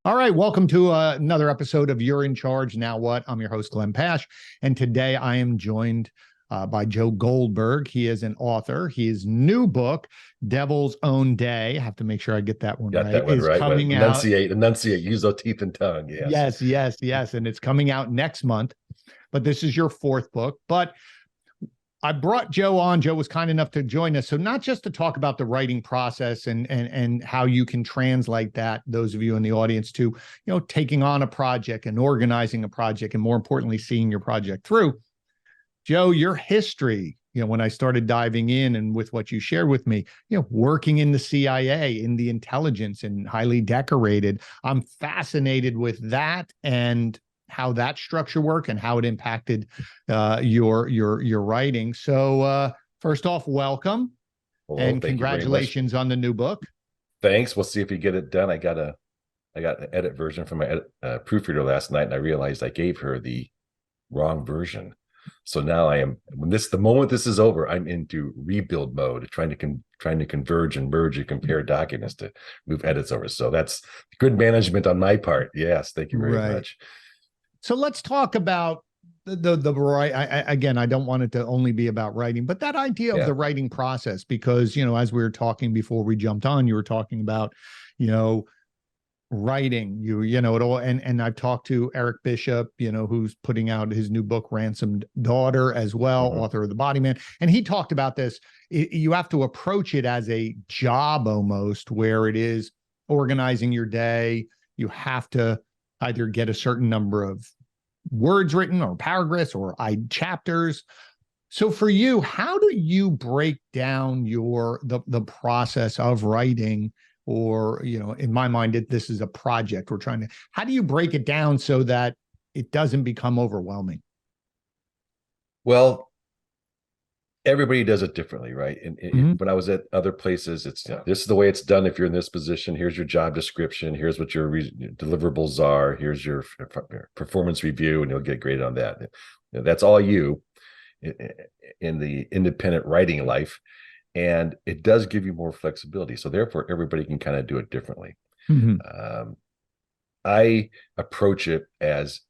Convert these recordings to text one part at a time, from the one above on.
All right, welcome to another episode of You're in Charge, Now What? I'm your host, Glenn Pasch, and today I am joined by Joe Goldberg. He is an author. His new book, Devil's Own Day, I have to make sure I get that one Got right, that one is right. coming out. Enunciate, use those teeth and tongue. Yes. Yes, and it's coming out next month, but this is your fourth book. But I brought Joe on. Joe was kind enough to join us. So not just to talk about the writing process and how you can translate that, those of you in the audience, to, taking on a project and organizing a project, and more importantly, seeing your project through. Joe, your history, when I started diving in and with what you shared with me, working in the CIA, in the intelligence, and highly decorated, I'm fascinated with that and how that structure worked and how it impacted your writing. So first off, welcome, and Thank you very much. congratulations on the new book. Thanks. We'll see if you get it done. I got an edit version from my proofreader last night, and I realized I gave her the wrong version. So now the moment this is over, I'm into rebuild mode, trying to converge and merge and compare documents to move edits over. So that's good management on my part. Yes, thank you very much. So let's talk about the variety. Again, I don't want it to only be about writing, but that idea of the writing process, because, as we were talking before we jumped on, you were talking about, writing, it all. And I've talked to Eric Bishop, who's putting out his new book, Ransomed Daughter, as well, author of The Body Man. And he talked about this. You have to approach it as a job almost, where it is organizing your day. You have to either get a certain number of words written or paragraphs or chapters. So for you, how do you break down the process of writing? Or, in my mind, this is a project how do you break it down so that it doesn't become overwhelming? Well, everybody does it differently, right? And when I was at other places, this is the way it's done. If you're in this position, here's your job description. Here's what your deliverables are. Here's your performance review, and you'll get graded on that. That's all you in the independent writing life. And it does give you more flexibility. So therefore, everybody can kind of do it differently. I approach it as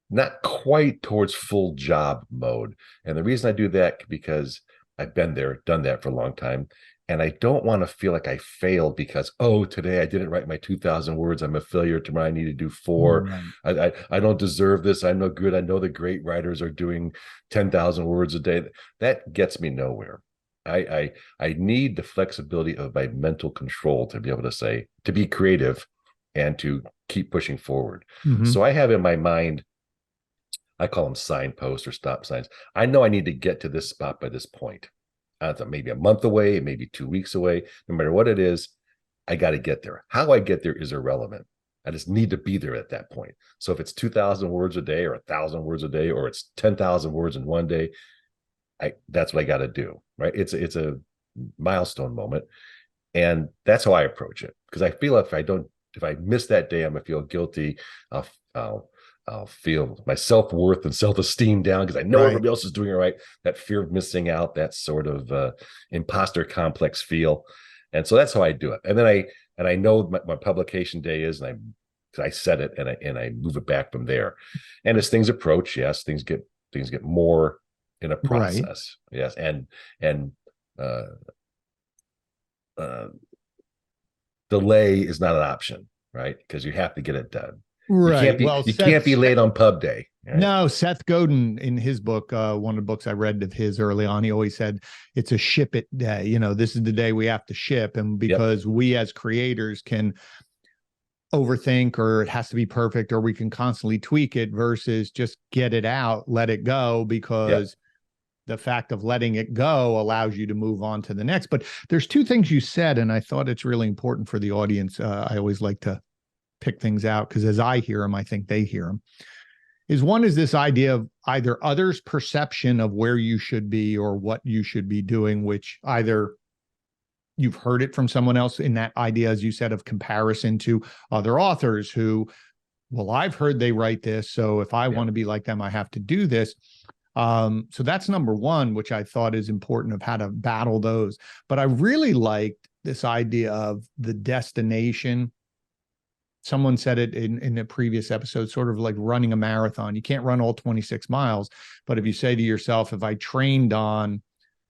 not quite towards full job mode. And the reason I do that, because I've been there, done that for a long time. And I don't want to feel like I failed because, today I didn't write my 2,000 words. I'm a failure. Tomorrow I need to do 4. Right. I don't deserve this. I'm no good. I know the great writers are doing 10,000 words a day. That gets me nowhere. I need the flexibility of my mental control to be able to be creative and to keep pushing forward. So I have in my mind, I call them signposts or stop signs. I know I need to get to this spot by this point. Maybe a month away, maybe 2 weeks away. No matter what it is, I got to get there. How I get there is irrelevant. I just need to be there at that point. So if it's 2,000 words a day or 1,000 words a day, or it's 10,000 words in one day, that's what I got to do, right? It's a milestone moment, and that's how I approach it. Because I feel if I miss that day, I'm gonna feel guilty. I'll feel my self-worth and self-esteem down because I know everybody else is doing it right. That fear of missing out, that sort of imposter complex feel, and so that's how I do it. And then I know my publication day is, and I set it and I move it back from there. And as things approach, yes, things get more in a process. Yes. And delay is not an option, right? Because you have to get it done. Right. You can't be late on pub day. Right? No, Seth Godin in his book, one of the books I read of his early on, he always said it's a ship it day. This is the day we have to ship. And because we as creators can overthink, or it has to be perfect, or we can constantly tweak it versus just get it out, let it go, because the fact of letting it go allows you to move on to the next. But there's two things you said, and I thought it's really important for the audience. I always like to pick things out because as I hear them, I think they hear them. One is this idea of either others' perception of where you should be or what you should be doing, which either you've heard it from someone else in that idea, as you said, of comparison to other authors who, well, I've heard they write this, so if I want to be like them, I have to do this. So that's number one, which I thought is important, of how to battle those. But I really liked this idea of the destination someone said it in a previous episode, sort of like running a marathon. You can't run all 26 miles, but if you say to yourself, if I trained on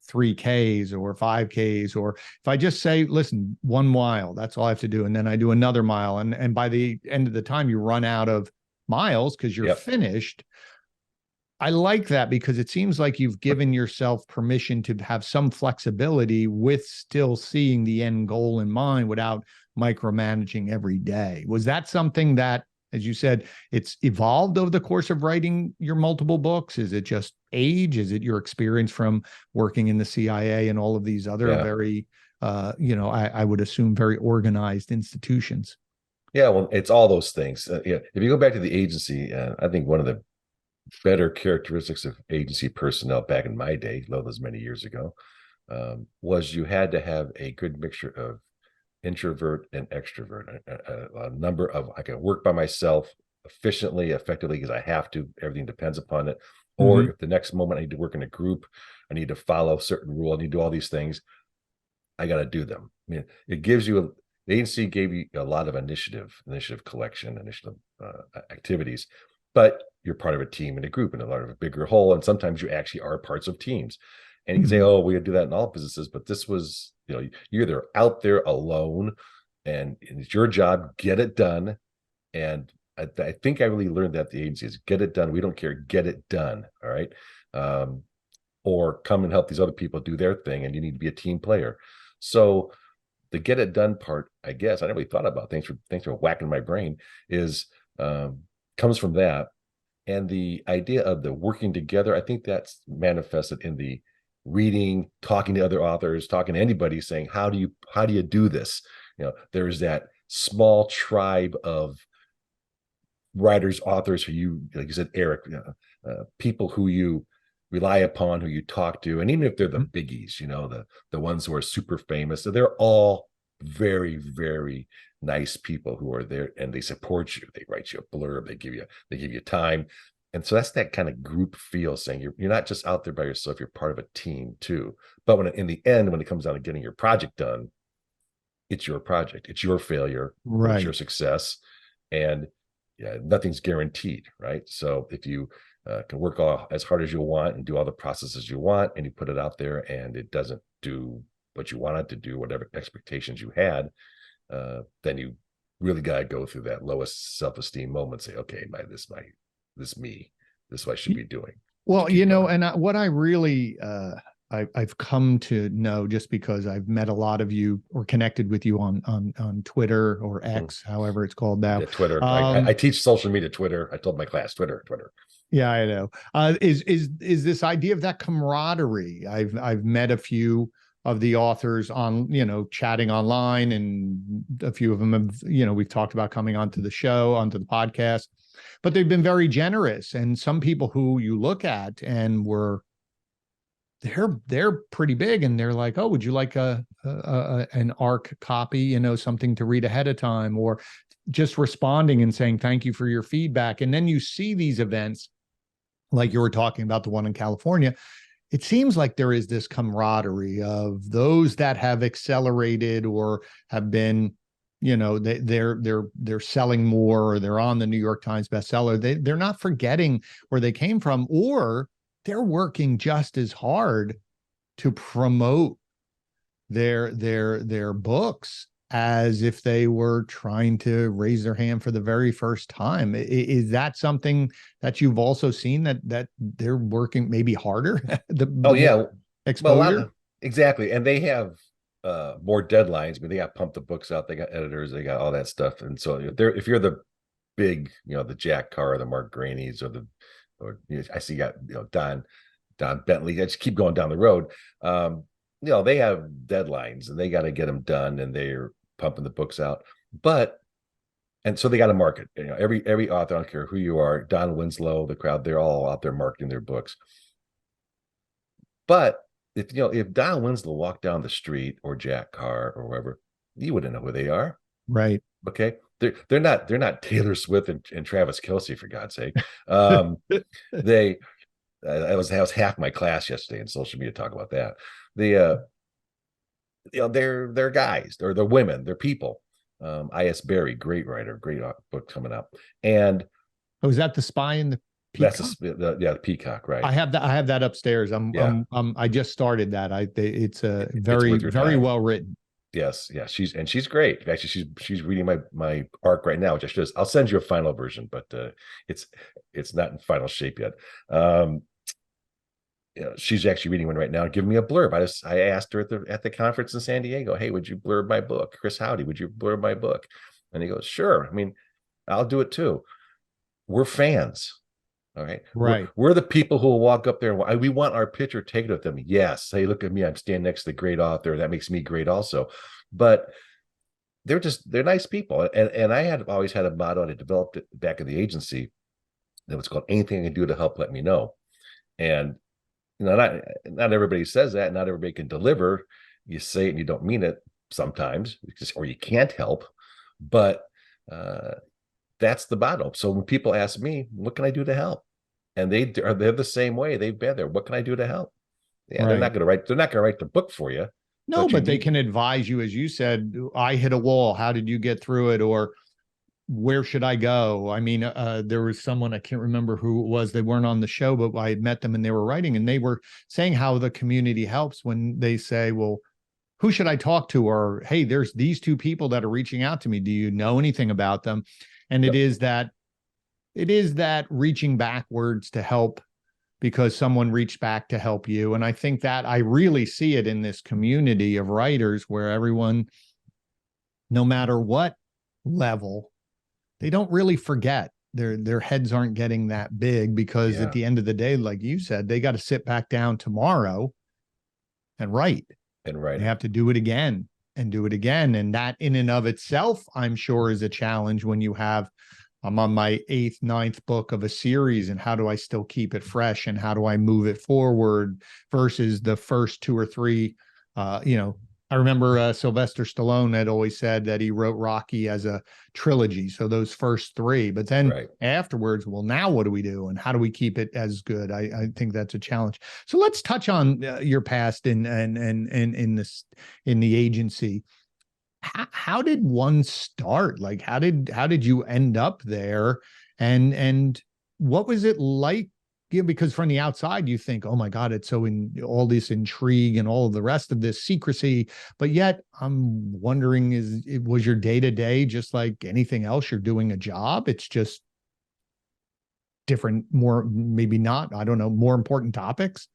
3Ks or 5Ks, or if I just say, listen, 1 mile, that's all I have to do. And then I do another mile. And by the end of the time, you run out of miles because you're finished. I like that because it seems like you've given yourself permission to have some flexibility with still seeing the end goal in mind without micromanaging every day. Was that something that, as you said, it's evolved over the course of writing your multiple books? Is it just age? Is it your experience from working in the CIA and all of these other very, I would assume very organized institutions? Yeah, well, it's all those things. If you go back to the agency, I think one of the better characteristics of agency personnel back in my day, though those many years ago, was you had to have a good mixture of introvert and extrovert. A number of, I can work by myself efficiently, effectively, because I have to. Everything depends upon it. Or if the next moment I need to work in a group, I need to follow certain rule, I need to do all these things, I got to do them. I mean, it gives you the agency gave you a lot of initiative collection, initiative activities, but you're part of a team and a group and a lot of a bigger whole. And sometimes you actually are parts of teams. And you can say, oh, we do that in all businesses, but this was, you're either out there alone and it's your job, get it done. And I think I really learned that the agency is get it done. We don't care, get it done. All right. Or come and help these other people do their thing, and you need to be a team player. So the get it done part, I guess I never really thought about. Thanks for whacking my brain. Is comes from that, and the idea of the working together. I think that's manifested in the reading, talking to other authors, talking to anybody, saying how do you do this? There's that small tribe of writers, authors who you, like you said, Eric, people who you rely upon, who you talk to, and even if they're the biggies, the ones who are super famous, so they're all very, very nice people who are there and they support you. They write you a blurb, they give you time. And so that's that kind of group feel, saying you're not just out there by yourself, you're part of a team too. But in the end, when it comes down to getting your project done, it's your project, it's your failure, right? It's your success, and nothing's guaranteed, right? So if you can work as hard as you want and do all the processes you want, and you put it out there and it doesn't do what you want it to do, whatever expectations you had, then you really got to go through that lowest self-esteem moment, say, okay, this is what I should be doing. Well, and what I really I've come to know, just because I've met a lot of you or connected with you on Twitter or X, however it's called now. Yeah, Twitter. I teach social media Twitter. I told my class Twitter. Yeah, I know. Is this idea of that camaraderie? I've met a few of the authors on, chatting online, and a few of them have, we've talked about coming onto the show, onto the podcast, but they've been very generous. And some people who you look at and they're pretty big, and they're like, oh, would you like an ARC copy, something to read ahead of time, or just responding and saying thank you for your feedback. And then you see these events like you were talking about, the one in California. It seems like there is this camaraderie of those that have accelerated or have been, they're selling more, or they're on the New York Times bestseller. They're not forgetting where they came from, or they're working just as hard to promote their books as if they were trying to raise their hand for the very first time. Is that something that you've also seen, that they're working maybe harder? Exposure. Exactly. And they have more deadlines. I mean, they got to pump the books out. They got editors. They got all that stuff. And so if you're the big, the Jack Carr, the Mark Graney's, I see you got, Don Bentley. I just keep going down the road. They have deadlines and they got to get them done, and they're pumping the books out. And so they got to market. Every author, I don't care who you are, Don Winslow, the crowd, they're all out there marketing their books. But if Don Winslow walked down the street, or Jack Carr or whoever, you wouldn't know who they are, right? Okay, they're not Taylor Swift and Travis Kelce, for God's sake. That was half my class yesterday in social media talk about that. They're guys, they're women, they're people. I.S. Berry, great writer, great book coming up. And Oh, is that The Spy and the that's Peacock? the Peacock, right? I have that upstairs. Yeah, I just started that. It's a it's very, worth your very time. well written. Yes, yeah, she's great. Actually, she's reading my arc right now, which I should. I'll send you a final version, but it's it's not in final shape yet. You know, she's actually reading one right now, giving me a blurb. I asked her at the conference in San Diego, hey, would you blurb my book? Chris Howdy, would you blurb my book? And he goes, sure. I mean, I'll do it too. We're fans. All right. Right. We're the people who will walk up there and we want our picture taken with them. Yes. Hey, look at me. I'm standing next to the great author. That makes me great also. But they're nice people. And I had always had a motto, and I developed it back in the agency that was called anything I can do to help, let me know. And you know, not everybody says that, not everybody can deliver. You say it and you don't mean it sometimes, or you can't help. But that's the motto. So when people ask me, what can I do to help? And they're the same way. They've been there. What can I do to help? Yeah, Right. they're not gonna write the book for you. No, but they can advise you, as you said, I hit a wall. How did you get through it? Or where should I go? I mean, there was someone, I can't remember who it was. They weren't on the show, but I had met them and they were writing, and they were saying how the community helps when they say, well, who should I talk to? Or, hey, there's these two people that are reaching out to me. Do you know anything about them? And Yep. it is that reaching backwards to help because someone reached back to help you. And I think that I really see it in this community of writers where everyone, no matter what level, they don't really forget. Their heads aren't getting that big because at the end of the day, like you said, they got to sit back down tomorrow and write. And write. They have to do it again and do it again. And that in and of itself, I'm sure, is a challenge when you have, I'm on my 8th, 9th book of a series, and how do I still keep it fresh and how do I move it forward versus the first 2 or 3, I remember Sylvester Stallone had always said that he wrote Rocky as a trilogy. So those first 3, but then afterwards, well, now what do we do? And how do we keep it as good? I think that's a challenge. So let's touch on your past in the agency. How did one start? Like, how did you end up there? And what was it like? Because from the outside, you think, oh my God, it's so all this intrigue and all of the rest of this secrecy. But yet I'm wondering, was your day-to-day just like anything else? You're doing a job. It's just different, more, maybe not, I don't know, more important topics.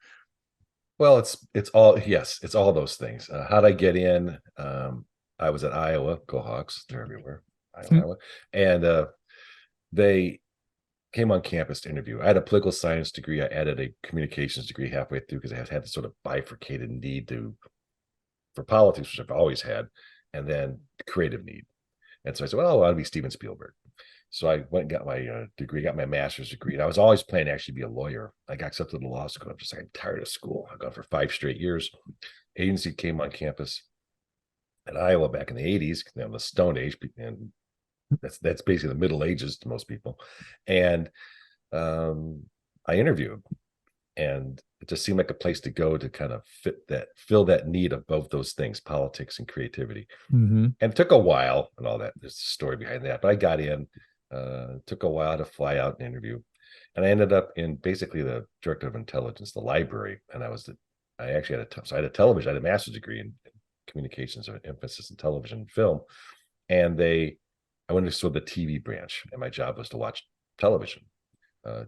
Well, it's all, yes, it's all those things. How'd I get in? I was at Iowa, go Hawks, they're everywhere, Iowa. And they came on campus to interview. I had a political science degree. I added a communications degree halfway through because I had this sort of bifurcated need for politics, which I've always had, and then creative need. And so I said, well, I want to be Steven Spielberg. So I went and got my degree, got my master's degree. And I was always planning to actually be a lawyer. I got accepted to law school. I'm just like, I'm tired of school. I've gone for 5 straight years. Agency came on campus in Iowa back in the 80s, the Stone Age, and that's basically the Middle Ages to most people. And I interviewed, and it just seemed like a place to go to kind of fill that need of both those things, politics and creativity. And it took a while and all that. There's a story behind that, but I got in. Took a while to fly out and interview, and I ended up in basically the director of intelligence, the library. And I actually had a television. I had a master's degree in communications, an emphasis in television and film. And I went to sort of the TV branch, and my job was to watch television,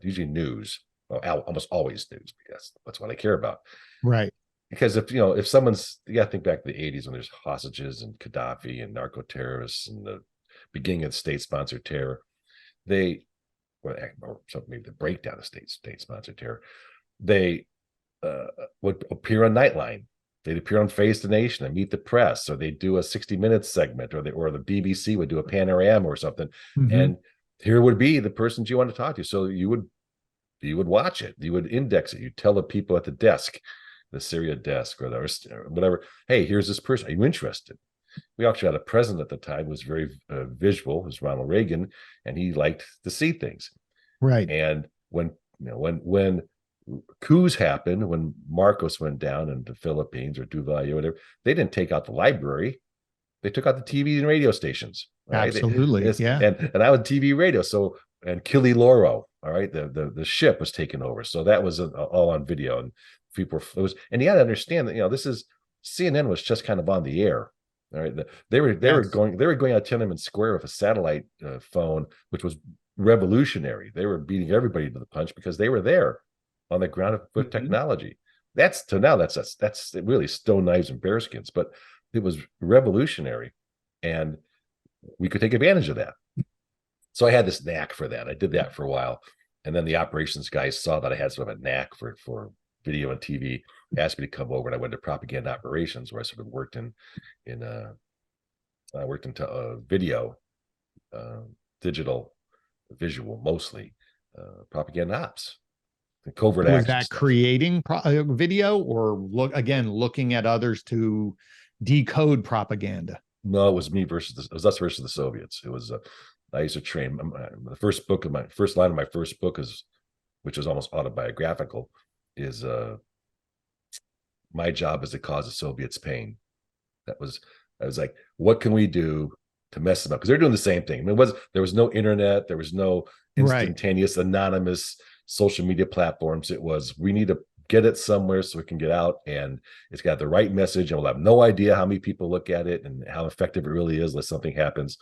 usually news, almost always news, because that's what I care about. Right. Because if someone's, you got to think back to the 80s when there's hostages and Gaddafi and narco terrorists and the beginning of state-sponsored terror, maybe the breakdown of state-sponsored terror, they would appear on Nightline. They'd appear on Face the Nation and Meet the Press, or they'd do a 60 Minutes segment, or the BBC would do a panorama or something. And here would be the persons you want to talk to. So you would watch it, you would index it, you tell the people at the desk, the Syria desk or whatever, hey, here's this person. Are you interested? We actually had a president at the time who was very visual, it was Ronald Reagan, and he liked to see things. Right. And when coups happened, when Marcos went down in the Philippines or Duvalier or whatever, they didn't take out the library. They took out the TV and radio stations. Right? Absolutely. Yeah. And I was TV radio. So, and Killy Loro, all right, the ship was taken over. So that was all on video, and people were, and you got to understand that, this is, CNN was just kind of on the air. All right. They were going out Tiananmen Square with a satellite phone, which was revolutionary. They were beating everybody to the punch because they were there on the ground with technology. That's really stone knives and bearskins, but it was revolutionary, and we could take advantage of that. So I had this knack for that. I did that for a while, and then the operations guys saw that I had sort of a knack for video and TV, asked me to come over, and I went to propaganda operations, where I sort of worked in video, digital, visual, mostly, propaganda ops, the covert action. Was that stuff. Creating video, or looking at others to decode propaganda? No, it was me versus it was us versus the Soviets. It was I used to train. The first line of my first book is, which is almost autobiographical, is my job is to cause the Soviets pain. I was like, what can we do to mess them up? Because they're doing the same thing. I mean, there was no internet, there was no instantaneous, anonymous social media platforms. It was, we need to get it somewhere so it can get out, and it's got the right message, and we'll have no idea how many people look at it and how effective it really is unless something happens.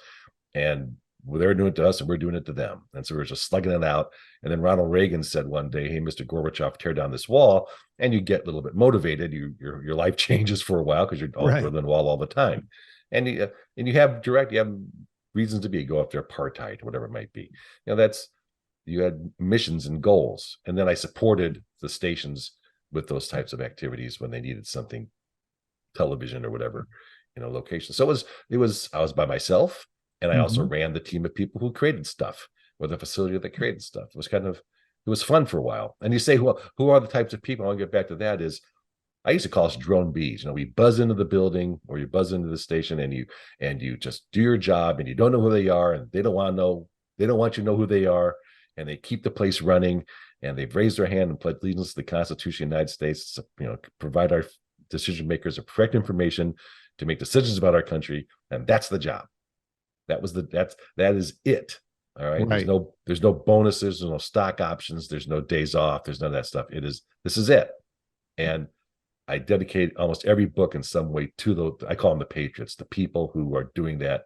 And they're doing it to us and we're doing it to them. And so we're just slugging it out. And then Ronald Reagan said one day, hey, Mr. Gorbachev, tear down this wall. And you get a little bit motivated. Your life changes for a while because you're all over the wall all the time. And you have reasons to go after apartheid, whatever it might be. You had missions and goals. And then I supported the stations with those types of activities when they needed something, television or whatever, location. So it was I was by myself. And I also ran the team of people who created stuff, or the facility that created stuff. It was fun for a while. And you say, well, who are the types of people? I'll get back to that. I used to call us drone bees. We buzz into the building, or you buzz into the station, and you just do your job, and you don't know who they are, and they don't want to know. They don't want you to know who they are, and they keep the place running. And they've raised their hand and pledged allegiance to the Constitution of the United States. Provide our decision makers with correct information to make decisions about our country, and that's the job. That is it. All right. There's no bonuses, there's no stock options, there's no days off, there's none of that stuff. This is it. And I dedicate almost every book in some way to I call them the patriots, the people who are doing that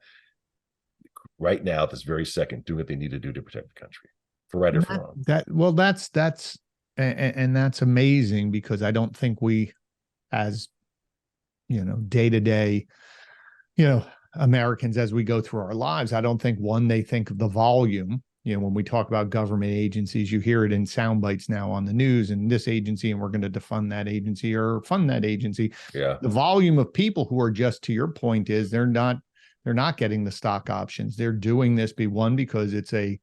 right now, this very second, doing what they need to do to protect the country, for right or for wrong. That's amazing, because I don't think we, as day to day, Americans, as we go through our lives, I don't think they think of the volume. When we talk about government agencies, you hear it in sound bites now on the news, and this agency, and we're going to defund that agency or fund that agency. Yeah. The volume of people who are, just to your point, is they're not getting the stock options. They're doing this because it's a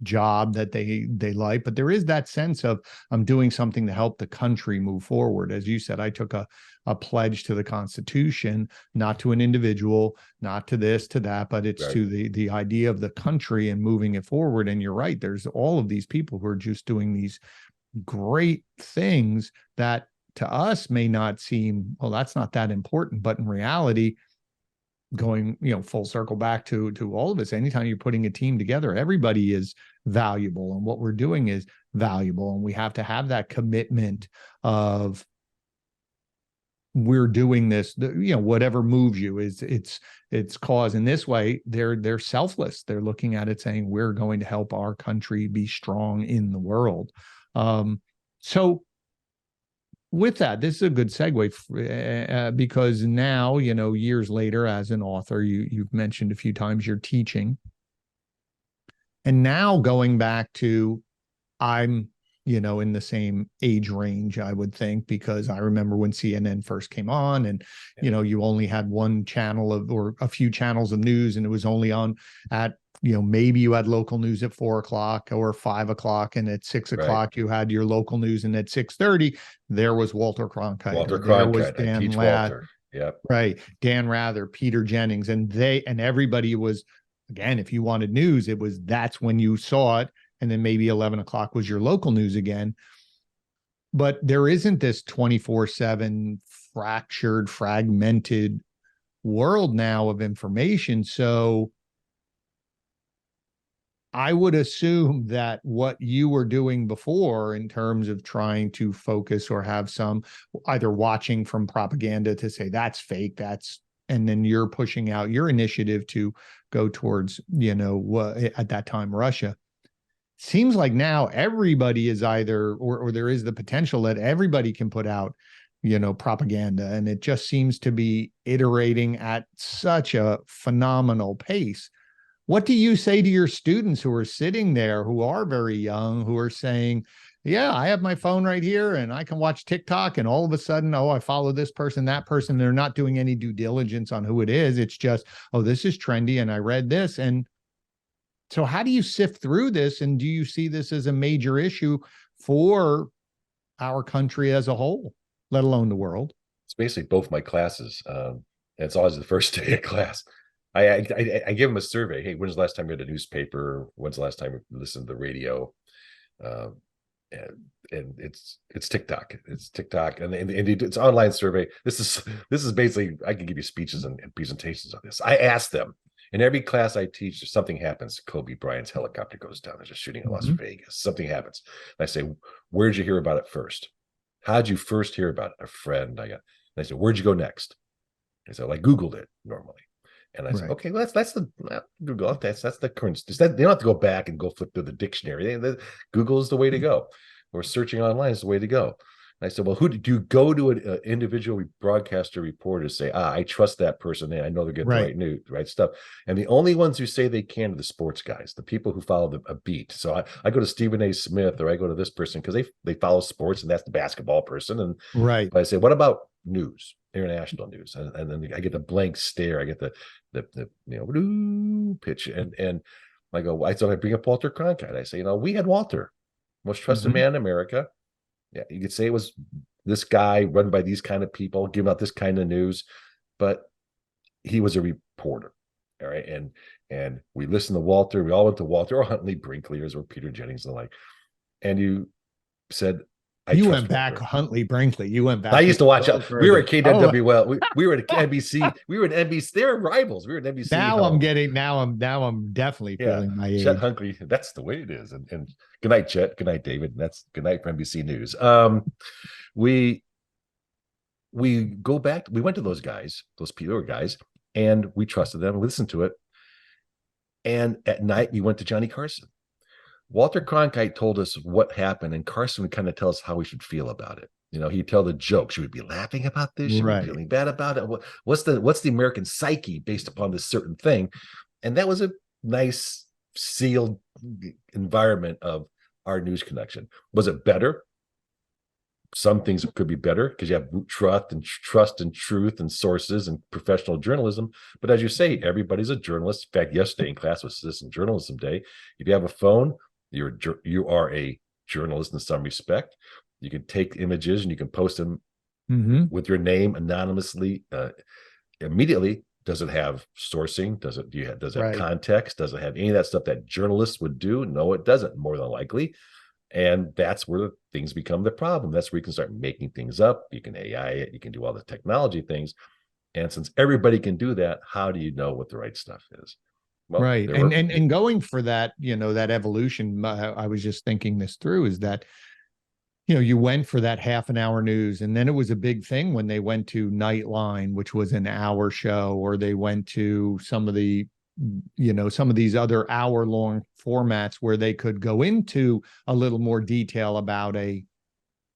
job that they like, but there is that sense of, I'm doing something to help the country move forward. As you said, I took a pledge to the Constitution, not to an individual, not to this, to that, but it's to the idea of the country and moving it forward. And you're right, there's all of these people who are just doing these great things that to us may not seem, well, that's not that important, but in reality, going full circle back to all of us, anytime you're putting a team together, everybody is valuable, and what we're doing is valuable, and we have to have that commitment of, we're doing this, whatever moves you, it's cause. In this way, they're selfless. They're looking at it saying, we're going to help our country be strong in the world. So with that, this is a good segue, because now, years later, as an author, you've mentioned a few times you're teaching. And now going back to, I'm, in the same age range, I would think, because I remember when CNN first came on, and, you only had one channel or a few channels of news, and it was only on at, maybe you had local news at 4:00 or 5:00, and at 6:00 you had your local news, and at 6:30 there was Walter Cronkite. There was Dan Ladd. Yep. Right. Dan Rather, Peter Jennings, and everybody was, again, if you wanted news, that's when you saw it. And then maybe 11:00 was your local news again. But there isn't this 24/7 fragmented world now of information. So I would assume that what you were doing before in terms of trying to focus or have some either watching from propaganda to say that's fake, and then you're pushing out your initiative to go towards, at that time, Russia. Seems like now everybody is either, or there is the potential that everybody can put out, propaganda. And it just seems to be iterating at such a phenomenal pace. What do you say to your students who are sitting there, who are very young, who are saying, yeah, I have my phone right here and I can watch TikTok, and all of a sudden, oh, I follow this person, that person. They're not doing any due diligence on who it is. It's just, oh, this is trendy and I read this. And so how do you sift through this? And do you see this as a major issue for our country as a whole, let alone the world? It's basically both my classes. And it's always the first day of class. I give them a survey. Hey, when's the last time you read a newspaper? When's the last time you listened to the radio? And it's TikTok. It's TikTok, and it's online survey. This is basically, I can give you speeches and presentations on this. I ask them in every class I teach. If something happens, Kobe Bryant's helicopter goes down. There's a shooting in Las Vegas. Something happens. And I say, where'd you hear about it first? How'd you first hear about it? A friend I got. And I said, where'd you go next? I said, well, I Googled it normally. And I said, okay, well, that's the Google. That's the current. They don't have to go back and go flip through the dictionary. Google is the way to go, or searching online is the way to go. And I said, well, who do you go to an individual broadcaster reporter say, I trust that person, and I know they're getting the right news, right stuff. And the only ones who say they can are the sports guys, the people who follow a beat. So I go to Stephen A. Smith, or I go to this person because they follow sports, and that's the basketball person. And but I say, what about news? International news, and then I get the blank stare. I get the pitch, and I go. I thought I'd bring up Walter Cronkite. I say, we had Walter, most trusted man in America. Yeah, you could say it was this guy run by these kind of people, giving out this kind of news, but he was a reporter. All right, and we listened to Walter. We all went to Walter or Huntley Brinkley or Peter Jennings and the like. And you said, you went back Huntley Brinkley. You went back. I used to watch out. We were at KWL. We were at NBC. We were at NBC. They were rivals. We were at NBC. Now I'm definitely feeling my age. Chet Huntley. That's the way it is. And good night, Chet. Good night, David. And that's good night for NBC News. We go back. We went to those guys, those PR guys, and we trusted them. We listened to it. And at night, we went to Johnny Carson. Walter Cronkite told us what happened, and Carson would kind of tell us how we should feel about it. He'd tell the joke. Should we be laughing about this? Should we be feeling bad about it? What's the American psyche based upon this certain thing? And that was a nice sealed environment of our news connection. Was it better? Some things could be better because you have trust and truth and sources and professional journalism. But as you say, everybody's a journalist. In fact, yesterday in class was Citizen Journalism Day. If you have a phone, you are a journalist in some respect. You can take images and you can post them with your name anonymously immediately. Does it have sourcing? Does it have context? Does it have any of that stuff that journalists would do? No, it doesn't, more than likely. And that's where things become the problem. That's where you can start making things up. You can AI it. You can do all the technology things. And since everybody can do that, how do you know what the right stuff is? Well, and going for that, that evolution, I was just thinking this through, is that, you went for that half an hour news, and then it was a big thing when they went to Nightline, which was an hour show, or they went to some of these other hour-long formats where they could go into a little more detail about a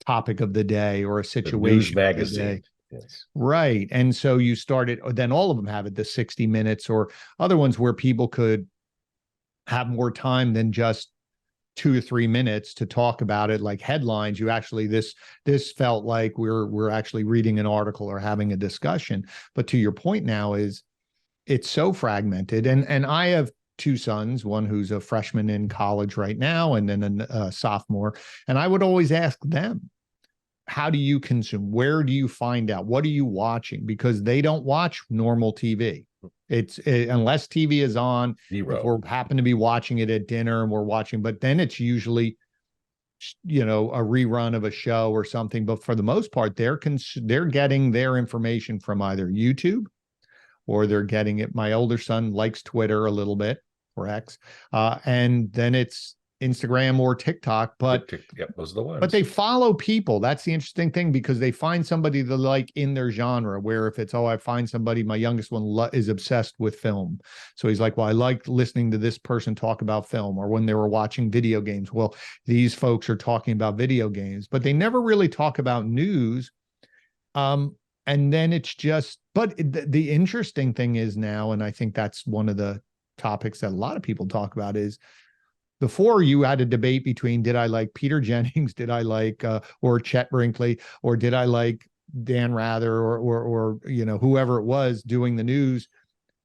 topic of the day or a situation. News magazine. Yes. Right. And so you started, then all of them have it, the 60 minutes or other ones where people could have more time than just 2 or 3 minutes to talk about it, like headlines. You actually, this felt like we're actually reading an article or having a discussion. But to your point now is it's so fragmented. And I have 2 sons, one who's a freshman in college right now, and then a sophomore. And I would always ask them, how do you consume? Where do you find out? What are you watching? Because they don't watch normal TV. Unless TV is on, if we happen to be watching it at dinner and we're watching, but then it's usually, a rerun of a show or something. But for the most part, they're getting their information from either YouTube or they're getting it. My older son likes Twitter a little bit, or X, and then it's Instagram or TikTok, but Yep, those are the ones. but they follow people. That's the interesting thing, because they find somebody they like in their genre, where if it's, oh, I find somebody, my youngest one is obsessed with film. So he's like, well, I like listening to this person talk about film, or when they were watching video games. Well, these folks are talking about video games, but they never really talk about news. And then it's just, but the interesting thing is now, and I think that's one of the topics that a lot of people talk about, is before you had a debate between, did I like Peter Jennings, did I like or Chet Brinkley, or did I like Dan Rather, or you know, whoever it was doing the news,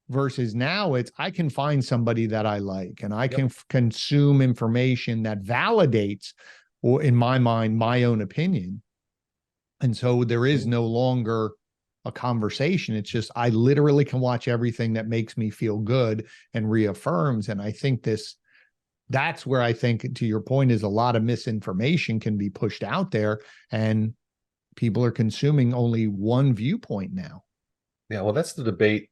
versus now it's, I can find somebody that I like, and I can consume information that validates, or in my mind, my own opinion. And so there is no longer a conversation. It's just, I literally can watch everything that makes me feel good and reaffirms. And I think that's where I think, to your point, is a lot of misinformation can be pushed out there, and people are consuming only one viewpoint now. Yeah, well, that's the debate,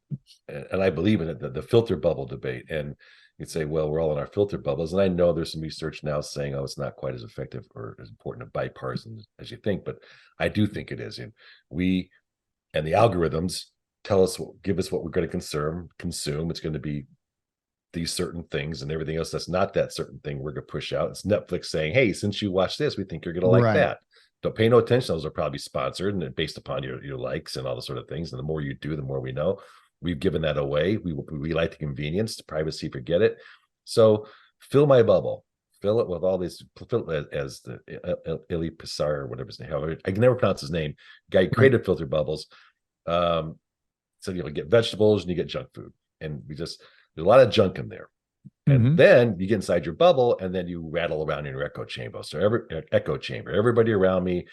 and I believe in it, the filter bubble debate. And you'd say, well, we're all in our filter bubbles. And I know there's some research now saying, oh, it's not quite as effective or as important and bipartisan as you think, but I do think it is. And the algorithms tell us, give us what we're going to consume. It's going to be these certain things, and everything else that's not that certain thing we're going to push out. It's Netflix saying, hey, since you watch this, we think you're going to like that. Don't pay no attention. Those are probably sponsored and based upon your likes and all the sort of things. And the more you do, the more we know. We've given that away. We like the convenience, the privacy, forget it. So fill my bubble. Fill it with all these, as the Eli Pissar, or whatever his name, however, I can never pronounce his name. Guy created filter bubbles. So you get vegetables and you get junk food. And there's a lot of junk in there. And then you get inside your bubble, and then you rattle around in your echo chamber. So everybody around me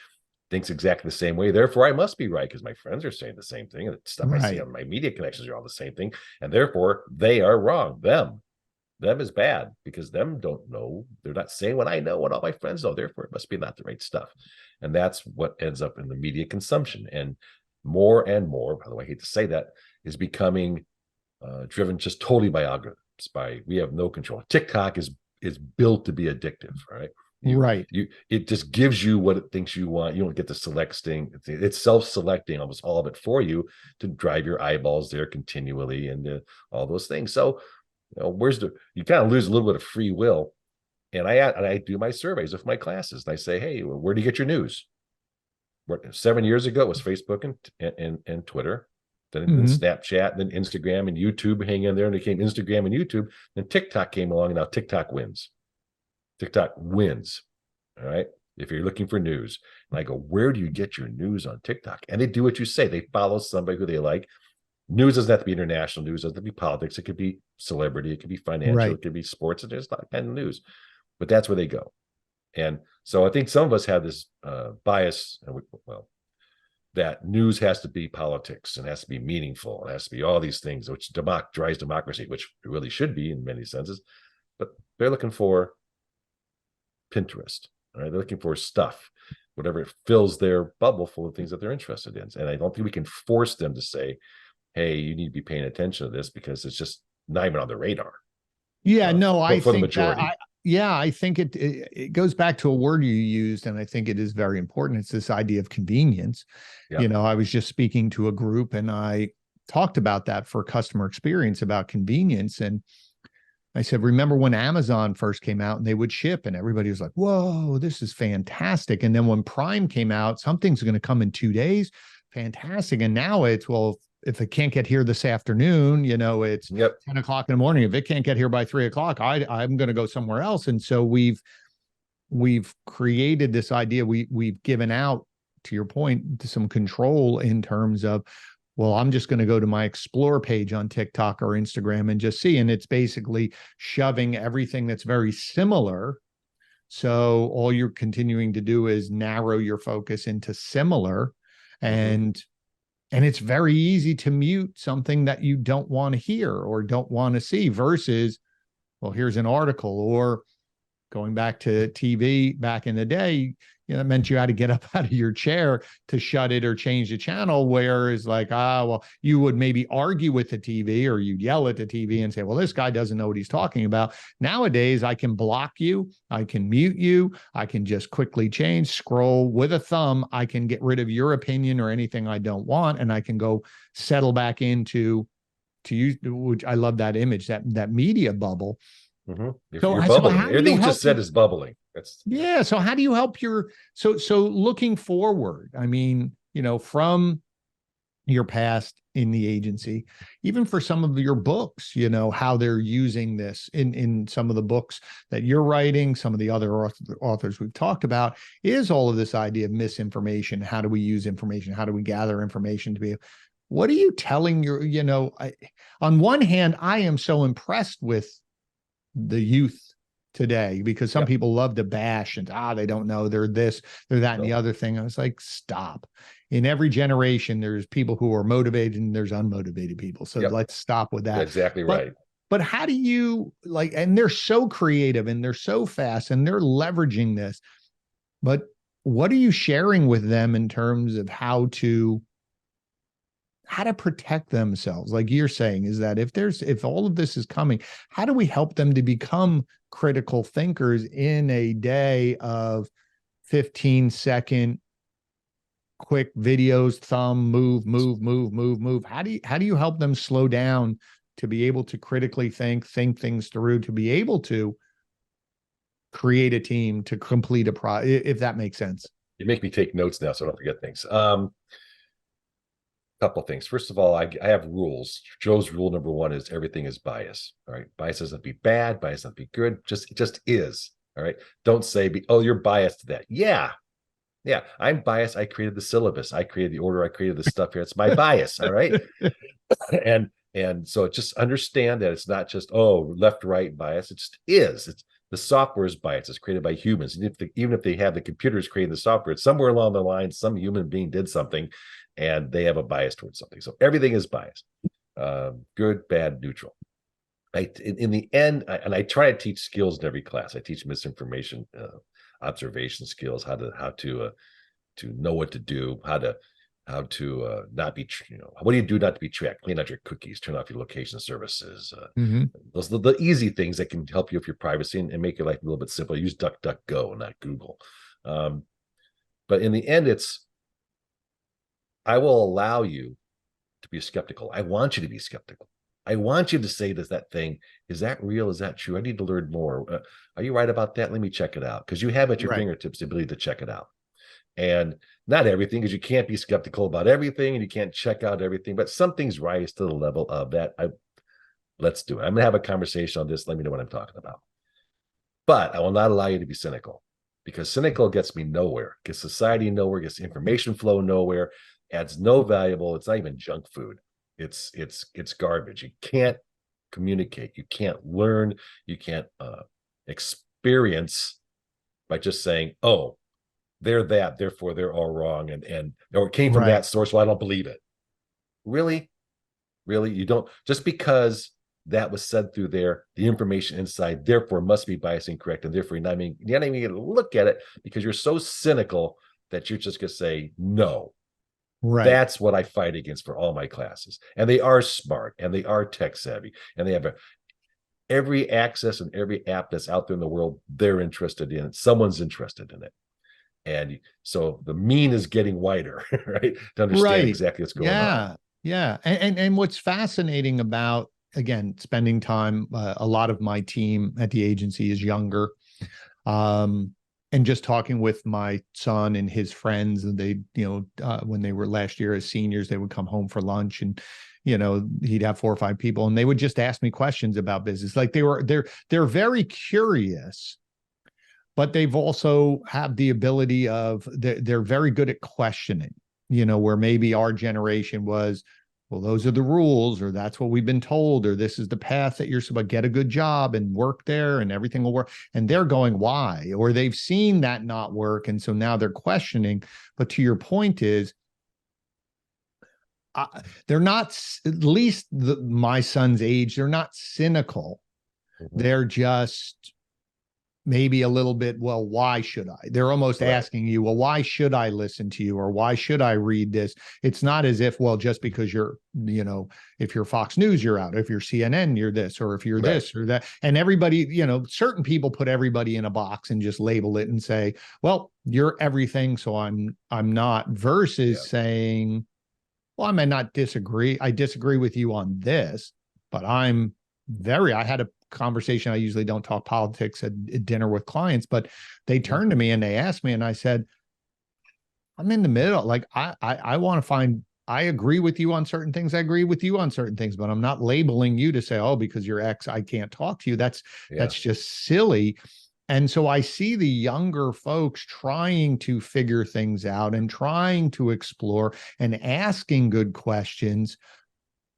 thinks exactly the same way. Therefore, I must be right, because my friends are saying the same thing. And the stuff I see on my media connections are all the same thing. And therefore, they are wrong. Them is bad, because them don't know. They're not saying what I know, what all my friends know. Therefore, it must be not the right stuff. And that's what ends up in the media consumption. And more, by the way, I hate to say that, is becoming driven just totally by algorithms. We have no control. TikTok is built to be addictive, right? It just gives you what it thinks you want. You don't get to select thing. It's self-selecting almost all of it for you to drive your eyeballs there continually, and all those things. So, you kind of lose a little bit of free will. And I do my surveys with my classes, and I say, hey, where do you get your news? 7 years ago, it was Facebook and Twitter. Then Snapchat, then Instagram and YouTube hang in there, and it came Instagram and YouTube. Then TikTok came along, and now TikTok wins. All right. If you're looking for news, and I go, where do you get your news on TikTok? And they do what you say. They follow somebody who they like. News doesn't have to be international news. It doesn't have to be politics. It could be celebrity. It could be financial. It could be sports. And there's a lot of kind of news, but that's where they go. And so I think some of us have this bias, and that news has to be politics and has to be meaningful. It has to be all these things, which drives democracy, which it really should be in many senses. But they're looking for Pinterest, right? They're looking for stuff, whatever it fills their bubble full of things that they're interested in. And I don't think we can force them to say, hey, you need to be paying attention to this, because it's just not even on the radar. I think the majority. I think it goes back to a word you used, and I think it is very important. It's this idea of convenience. I was just speaking to a group, and I talked about that for customer experience, about convenience. And I said, remember when Amazon first came out and they would ship, and everybody was like, whoa, this is fantastic. And then when Prime came out, something's going to come in 2 days. Fantastic. And now it's, well, if it can't get here this afternoon, it's 10 o'clock in the morning. If it can't get here by 3 o'clock, I'm going to go somewhere else. And so we've created this idea. We've given out, to your point, to some control in terms of, well, I'm just going to go to my explore page on TikTok or Instagram and just see. And it's basically shoving everything that's very similar. So all you're continuing to do is narrow your focus into similar. And it's very easy to mute something that you don't want to hear or don't want to see, versus, well, here's an article, or going back to TV back in the day, that meant you had to get up out of your chair to shut it or change the channel. Whereas like, well, you would maybe argue with the TV or you'd yell at the TV and say, well, this guy doesn't know what he's talking about. Nowadays, I can block you. I can mute you. I can just quickly change, scroll with a thumb. I can get rid of your opinion or anything I don't want. And I can go settle back into, to use, which I love that image, that media bubble. You're bubbling. Everything you just said is bubbling. Yeah. So how do you help so looking forward? I mean, from your past in the agency, even for some of your books, how they're using this in some of the books that you're writing, some of the other authors we've talked about, is all of this idea of misinformation. How do we use information? How do we gather information to be? What are you telling on one hand, I am so impressed with the youth today, because some people love to bash and they don't know, they're this, they're that, and the other thing. I was like, stop. In every generation, there's people who are motivated and there's unmotivated people. So let's stop with that. That's exactly right. But how do you and they're so creative and they're so fast and they're leveraging this, but what are you sharing with them in terms of how to protect themselves? Like you're saying, is that if all of this is coming, how do we help them to become critical thinkers in a day of 15-second quick videos, thumb, move? How do you help them slow down to be able to critically think things through, to be able to create a team, to complete a project, if that makes sense? You make me take notes now so I don't forget things. Couple of things. First of all, I have rules. Joe's rule number one is everything is bias. All right. Bias doesn't be bad. Bias doesn't be good. It just is. All right. Don't say, you're biased to that. Yeah. I'm biased. I created the syllabus. I created the order. I created the stuff here. It's my bias. All right. and so just understand that it's not just, left, right bias. It just is. It's the software is biased. It's created by humans. And even if they have the computers creating the software, it's somewhere along the line, some human being did something and they have a bias towards something. So everything is biased, good, bad, neutral. In the end, I try to teach skills in every class. I teach misinformation, observation skills, how to know what to do, how to not be, what do you do not to be tracked? Clean out your cookies, turn off your location services. Those are the easy things that can help you with your privacy and make your life a little bit simpler. Use DuckDuckGo and not Google. But in the end, I will allow you to be skeptical. I want you to be skeptical. I want you to say, does that thing, is that real? Is that true? I need to learn more. Are you right about that? Let me check it out. Because you have at your fingertips the ability to check it out. And not everything, because you can't be skeptical about everything and you can't check out everything, but some things rise to the level of that. Let's do it. I'm going to have a conversation on this. Let me know what I'm talking about. But I will not allow you to be cynical, because cynical gets me nowhere, gets society nowhere, gets information flow nowhere, adds no valuable. It's not even junk food. It's garbage. You can't communicate. You can't learn. You can't experience by just saying, they're that, therefore they're all wrong, and or it came from that source, well, I don't believe it. Really? You don't, just because that was said through there, the information inside therefore must be biased and correct, and therefore you're not even going to look at it because you're so cynical that you're just going to say no. That's what I fight against for all my classes. And they are smart and they are tech savvy and they have every access and every app that's out there in the world, they're interested in it. Someone's interested in it. And so the mean is getting wider, right? To understand exactly what's going on. Yeah. And what's fascinating about, again, spending time, a lot of my team at the agency is younger. And just talking with my son and his friends, and they, when they were last year as seniors, they would come home for lunch and, he'd have 4 or 5 people and they would just ask me questions about business. Like they're very curious, but they've also have the ability of, they're very good at questioning, where maybe our generation was, well, those are the rules, or that's what we've been told, or this is the path that you're supposed to get a good job and work there and everything will work. And they're going, why? Or they've seen that not work. And so now they're questioning. But to your point is, they're not, at least my son's age, they're not cynical. They're just maybe a little bit, well, why should I? They're almost asking you, well, why should I listen to you, or why should I read this? It's not as if, well, just because you're, if you're Fox News, you're out. If you're CNN, you're this, or if you're this or that. And everybody, certain people put everybody in a box and just label it and say, well, you're everything, so I'm not, versus saying, well, I may not disagree. I disagree with you on this, but I had a conversation. I usually don't talk politics at dinner with clients, but they turned to me and they asked me, and I said, I'm in the middle. Like, I want to find, I agree with you on certain things. I agree with you on certain things, but I'm not labeling you to say, oh, because you're X, I can't talk to you. That's just silly. And so I see the younger folks trying to figure things out and trying to explore and asking good questions.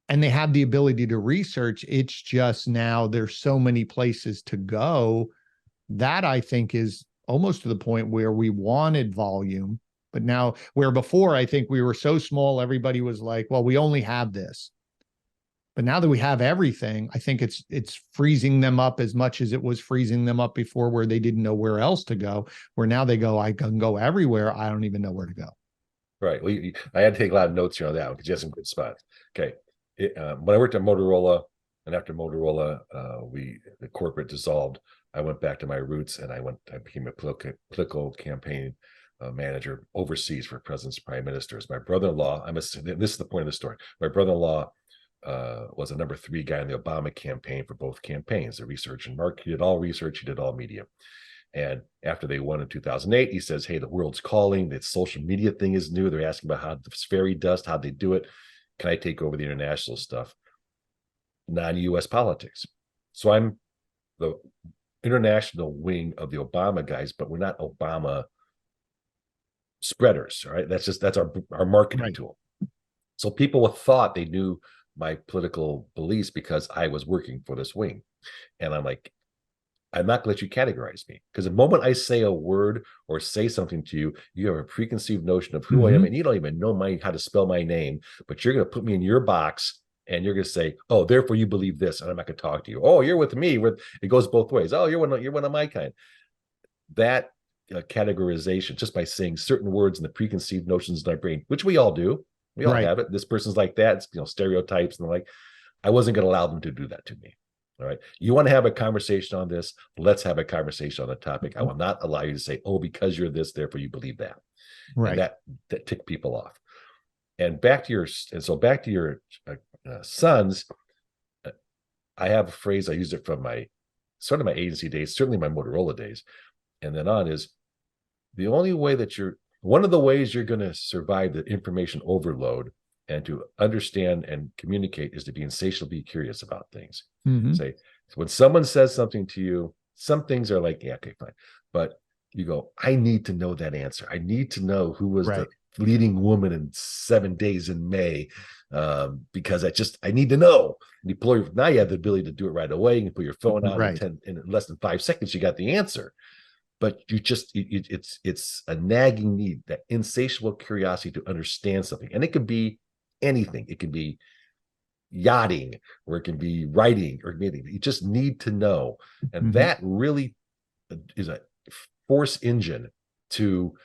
And they have the ability to research. It's just now there's so many places to go. That, I think, is almost to the point where we wanted volume, but now, where before I think we were so small, everybody was like, well, we only have this. But now that we have everything, I think it's freezing them up as much as it was freezing them up before, where they didn't know where else to go, where now they go, I can go everywhere. I don't even know where to go. Right. Well, I had to take a lot of notes here on that one because you have some good spots. Okay. When I worked at Motorola, and after Motorola, the corporate dissolved, I went back to my roots, and I became a political campaign manager overseas for presidents, prime ministers. My brother-in-law, this is the point of the story. My brother-in-law was a number 3 guy in the Obama campaign for both campaigns, the research and market. He did all research, he did all media. And after they won in 2008, he says, hey, the world's calling. The social media thing is new. They're asking about how the fairy dust, how'd they do it? Can I take over the international stuff? Non-US politics. So I'm the international wing of the Obama guys, but we're not Obama spreaders. All right. That's our marketing tool. So people thought they knew my political beliefs because I was working for this wing. And I'm like, I'm not going to let you categorize me, because the moment I say a word or say something to you, you have a preconceived notion of who I am, and you don't even know how to spell my name, but you're going to put me in your box, and you're going to say, oh, therefore you believe this, and I'm not going to talk to you. Oh, you're with me. It goes both ways. Oh, you're one of my kind. That categorization, just by saying certain words and the preconceived notions in our brain, which we all do. We all have it. This person's like that. It's, stereotypes and the like. I wasn't going to allow them to do that to me. All right. You want to have a conversation on this? Let's have a conversation on the topic. I will not allow you to say, oh, because you're this, therefore you believe that. Right. And that ticked people off. And back to your sons, I have a phrase. I used it from my agency days, certainly my Motorola days. And then on is the only way that one of the ways you're going to survive the information overload and to understand and communicate is to be insatiably curious about things. Say, when someone says something to you, some things are like, yeah, okay, fine. But you go, I need to know that answer. I need to know who was the leading woman in 7 Days in May, because I need to know. And now you have the ability to do it right away. You can put your phone out in less than 5 seconds, you got the answer. But it's a nagging need, that insatiable curiosity to understand something. And it could be anything. It can be yachting, or it can be writing, or anything. You just need to know. And that really is a force engine to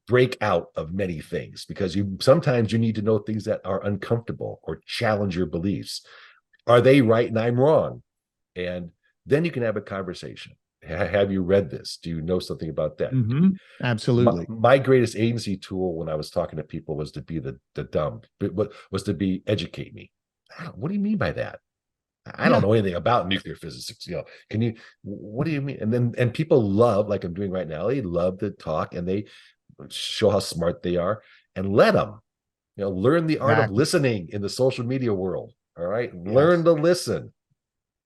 break out of many things, because sometimes you need to know things that are uncomfortable or challenge your beliefs. Are they right and I'm wrong? And then you can have a conversation. Have you read this? Do you know something about that? Absolutely. My greatest agency tool when I was talking to people was to be the dumb, was to be educate me. What do you mean by that? I don't know anything about nuclear physics. What do you mean? And people love, like I'm doing right now, they love to talk and they show how smart they are, and let them, learn the art of listening in the social media world. All right. Learn to listen.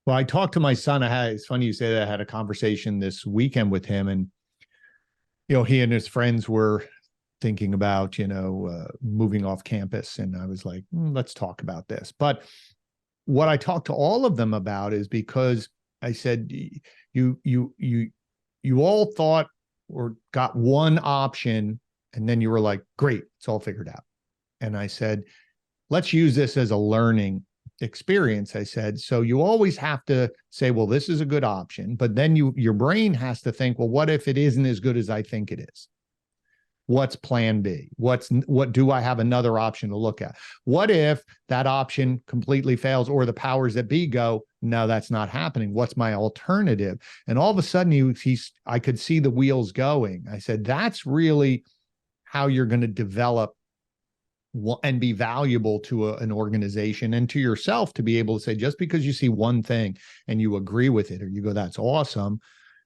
Well, I talked to my son. It's funny you say that. I had a conversation this weekend with him, and, he and his friends were thinking about, moving off campus. And I was like, let's talk about this. But what I talked to all of them about is, because I said, you all thought or got one option, and then you were like, great, it's all figured out. And I said, let's use this as a learning experience, I said, so you always have to say, well, this is a good option, but then your brain has to think, well, what if it isn't as good as I think it is? What's plan B? What do I have another option to look at? What if that option completely fails, or the powers that be go, no, that's not happening. What's my alternative? And all of a sudden I could see the wheels going. I said, that's really how you're going to develop and be valuable to an organization and to yourself, to be able to say, just because you see one thing and you agree with it, or you go, that's awesome.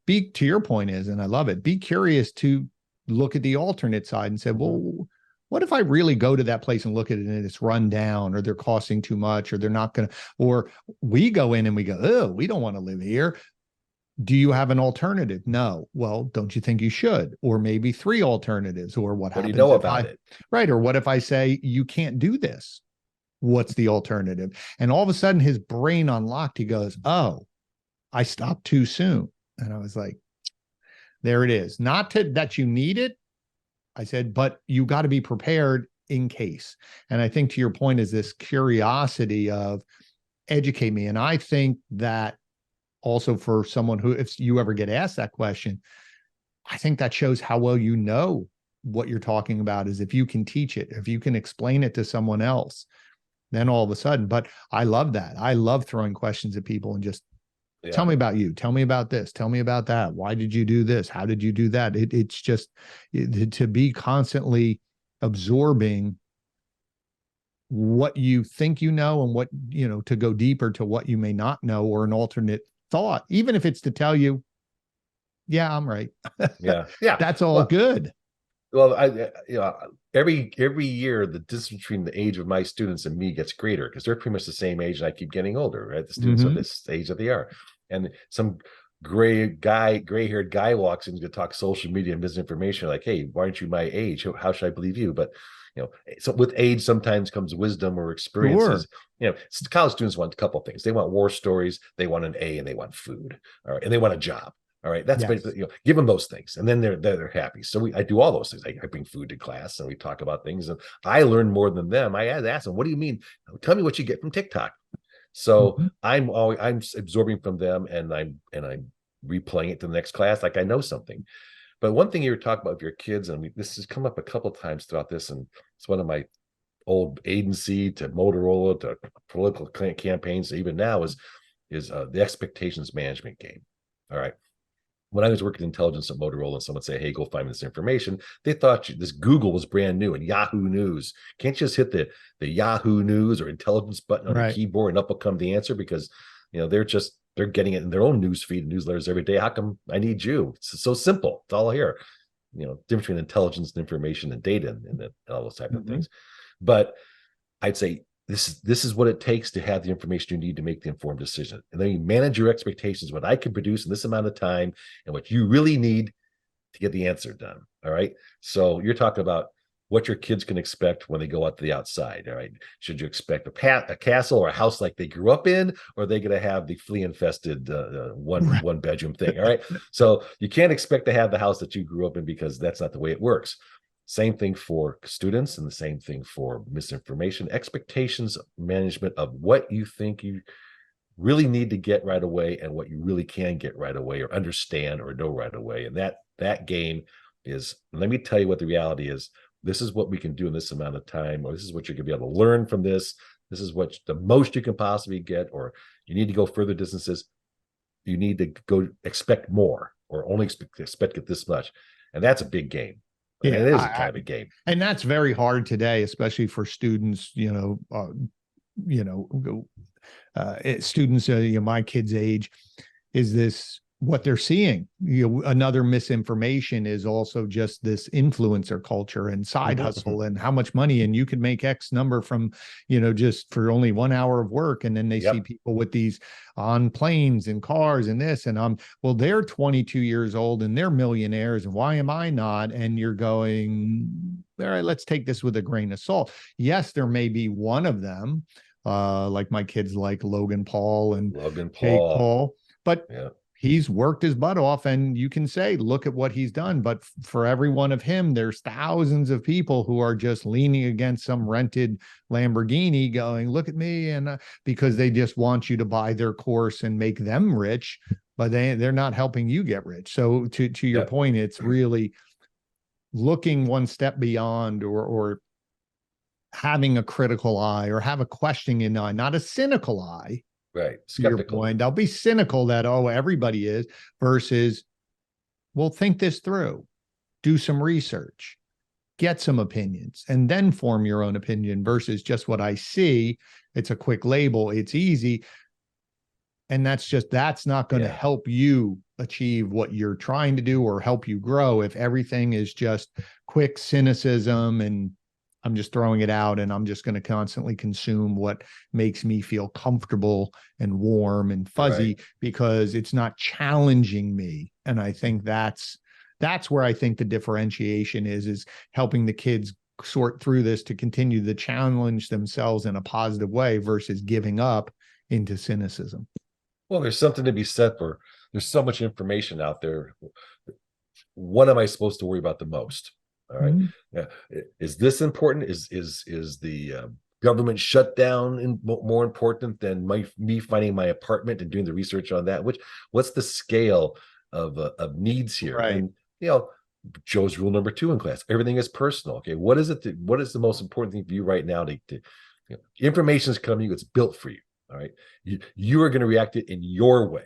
To your point is, and I love it, be curious to look at the alternate side and say, well, what if I really go to that place and look at it and it's run down, or they're costing too much, or they're not going to, or we go in and we go, oh, we don't want to live here. Do you have an alternative? No. Well, don't you think you should? Or maybe 3 alternatives, or what happens do you know about it? Right. Or what if I say, you can't do this? What's the alternative? And all of a sudden his brain unlocked. He goes, oh, I stopped too soon. And I was like, there it is. Not that you need it, I said, but you got to be prepared in case. And I think to your point is this curiosity of educate me. And I think that also for someone who, if you ever get asked that question, I think that shows how well you know what you're talking about, is if you can teach it, if you can explain it to someone else, then all of a sudden. But I love that. I love throwing questions at people and just, tell me about you. Tell me about this. Tell me about that. Why did you do this? How did you do that? It's just to be constantly absorbing what you think you know, and what, to go deeper to what you may not know, or an alternate thought, even if it's to tell you, yeah, I'm right. Yeah. That's all good. Well, every year the distance between the age of my students and me gets greater, because they're pretty much the same age, and I keep getting older, right? The students are this age that they are, and some gray-haired guy walks in to talk social media and misinformation, like, hey, why aren't you my age? How should I believe you? But so with age sometimes comes wisdom or experiences. Sure. College students want a couple of things. They want war stories, they want an A, and they want food, all right, and they want a job. All right, that's basically, give them those things, and then they're happy. So I do all those things. I bring food to class, and we talk about things, and I learn more than them. I ask them, "What do you mean? Tell me what you get from TikTok." So I'm absorbing from them, and I'm replaying it to the next class like I know something. But one thing you were talking about with your kids, and this has come up a couple of times throughout this, and it's one of my old agency to Motorola to political campaigns, even now, is the expectations management game. All right. When I was working in intelligence at Motorola, and someone say, hey, go find me this information, they thought this Google was brand new, and Yahoo News. Can't you just hit the Yahoo News or intelligence button on the keyboard, and up will come the answer, because they're getting it in their own news feed and newsletters every day. How come I need you? It's so simple. It's all here. Difference between intelligence and information and data and all those type of things. But I'd say this is what it takes to have the information you need to make the informed decision. And then you manage your expectations, what I can produce in this amount of time and what you really need to get the answer done. All right. So you're talking about what your kids can expect when they go out to the outside. All right. Should you expect a castle or a house like they grew up in, or are they going to have the flea infested one bedroom thing? All right. So you can't expect to have the house that you grew up in, because that's not the way it works. Same thing for students, and the same thing for misinformation. Expectations management of what you think you really need to get right away, and what you really can get right away, or understand, or know right away. And that game is, let me tell you what the reality is. This is what we can do in this amount of time, or this is what you're going to be able to learn from this. This is what the most you can possibly get, or you need to go further distances. You need to go expect more, or only expect it this much. And that's a big game. Yeah, it is kind of a game, and that's very hard today, especially for students. Students, my kids' age, is this what they're seeing? Another misinformation is also just this influencer culture and side hustle, and how much money, and you could make X number from, just for only 1 hour of work. And then they see people with these on planes and cars and this, and well, they're 22 years old and they're millionaires, and why am I not? And you're going, all right, let's take this with a grain of salt. Yes, there may be one of them, like my kids like Logan Paul and Jake Paul, but he's worked his butt off, and you can say, look at what he's done. But for every one of him, there's thousands of people who are just leaning against some rented Lamborghini going, look at me. And because they just want you to buy their course and make them rich, but they're not helping you get rich. So to your point, it's really looking one step beyond, or having a critical eye, or have a questioning eye, not a cynical eye. Right. Skeptical. And they'll be cynical that, oh, everybody is, versus, well, think this through, do some research, get some opinions, and then form your own opinion, versus just what I see. It's a quick label. It's easy. And that's not going to help you achieve what you're trying to do or help you grow. If everything is just quick cynicism and I'm just throwing it out and I'm just going to constantly consume what makes me feel comfortable and warm and fuzzy, because it's not challenging me. And I think that's where I think the differentiation is helping the kids sort through this to continue to challenge themselves in a positive way versus giving up into cynicism. Well, there's something to be said for, there's so much information out there. What am I supposed to worry about the most? All right. Yeah. Is this important? Is the government shutdown more important than me finding my apartment and doing the research on that? What's the scale of needs here? Right. And Joe's rule number 2 in class: everything is personal. Okay, what is the most important thing for you right now? Information is coming. It's built for you. All right, you are going to react it in your way.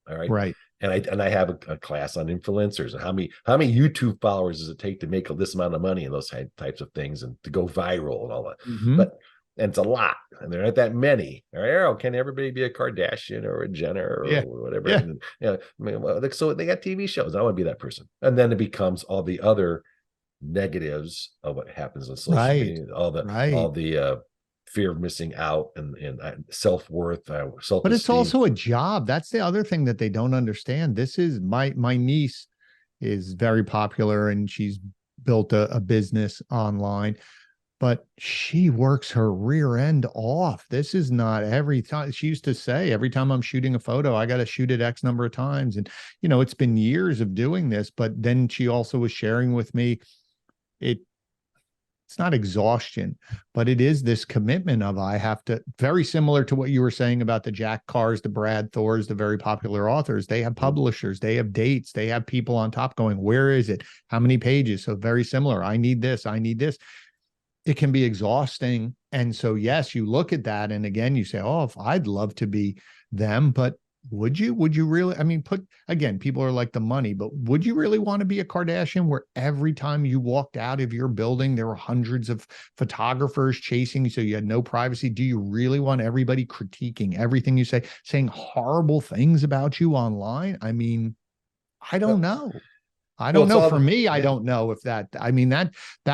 All right. Right. And I have a class on influencers and how many YouTube followers does it take to make this amount of money and those types of things and to go viral and all that. But and it's a lot, and there aren't that many. Oh, can everybody be a Kardashian or a Jenner or whatever? And, so they got TV shows. I want to be that person. And then it becomes all the other negatives of what happens on social media, all the fear of missing out and self-worth, self-esteem. But it's also a job. That's the other thing that they don't understand. This is my niece is very popular, and she's built a business online, but she works her rear end off. This is not every time. She used to say, every time I'm shooting a photo, I got to shoot it X number of times. And, it's been years of doing this, but then she also was sharing with me, it's not exhaustion, but it is this commitment of, I have to, very similar to what you were saying about the Jack Carrs, the Brad Thors, the very popular authors. They have publishers, they have dates, they have people on top going, where is it? How many pages? So very similar. I need this. It can be exhausting. And so, yes, you look at that. And again, you say, oh, if I'd love to be them, but would you really? I mean, people are like the money, but would you really want to be a Kardashian where every time you walked out of your building, there were hundreds of photographers chasing you, so you had no privacy? Do you really want everybody critiquing everything you say, saying horrible things about you online? I mean, I don't know. I don't know. For me, I don't know if that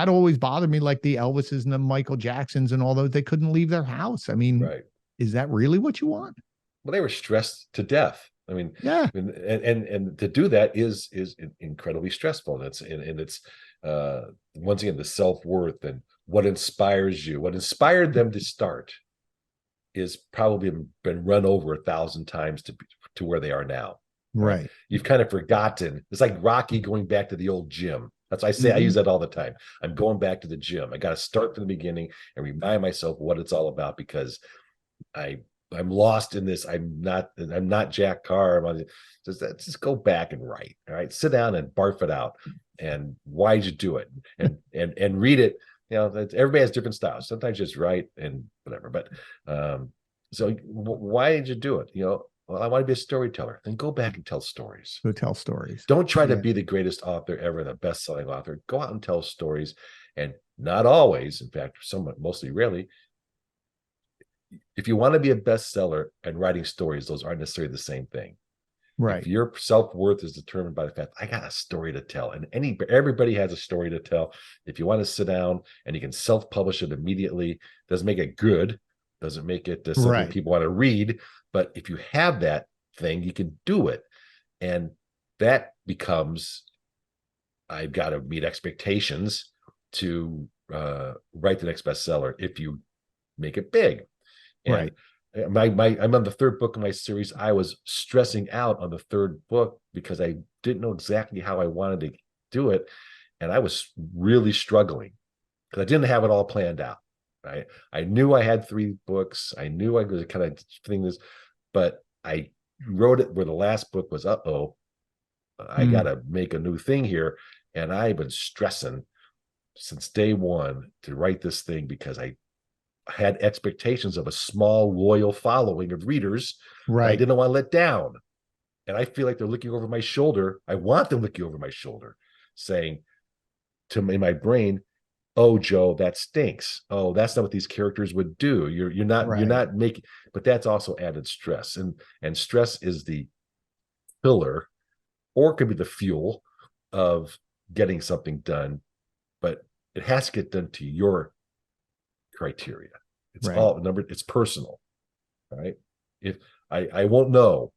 always bothered me, like the Elvises and the Michael Jacksons and all those, they couldn't leave their house. I mean, is that really what you want? Well, they were stressed to death. I mean, and to do that is incredibly stressful. And it's once again, the self-worth and what inspires you, what inspired them to start is probably been run over 1,000 times to where they are now. Right. You've kind of forgotten. It's like Rocky going back to the old gym. That's why I say I use that all the time. I'm going back to the gym. I got to start from the beginning and remind myself what it's all about, because I'm lost in this. I'm not Jack Carr. Just go back and write. All right. Sit down and barf it out. And why'd you do it? And read it. Everybody has different styles. Sometimes just write and whatever. But so why did you do it? Well, I want to be a storyteller. Then go back and tell stories. Go tell stories. Don't try to be the greatest author ever, the best-selling author. Go out and tell stories. And not always, in fact, mostly rarely, if you want to be a bestseller and writing stories, those aren't necessarily the same thing. Right. If your self-worth is determined by the fact, I got a story to tell, and everybody has a story to tell. If you want to sit down and you can self-publish it immediately, doesn't make it good, doesn't make it something people want to read. But if you have that thing, you can do it. And that becomes, I've got to meet expectations to write the next bestseller if you make it big. And I'm on the third book in my series. I was stressing out on the third book because I didn't know exactly how I wanted to do it. And I was really struggling because I didn't have it all planned out. Right. I knew I had 3 books. I knew I was kind of thing this, but I wrote it where the last book was, I got to make a new thing here. And I've been stressing since day one to write this thing because I had expectations of a small, loyal following of readers. Right. I didn't want to let down. And I feel like they're looking over my shoulder. I want them looking over my shoulder, saying to me, in my brain, "Oh, Joe, that stinks. Oh, that's not what these characters would do. You're not making." But that's also added stress, and stress is the pillar, or it could be the fuel of getting something done. But it has to get done to your criteria. It's all number. It's personal, right? If I won't know,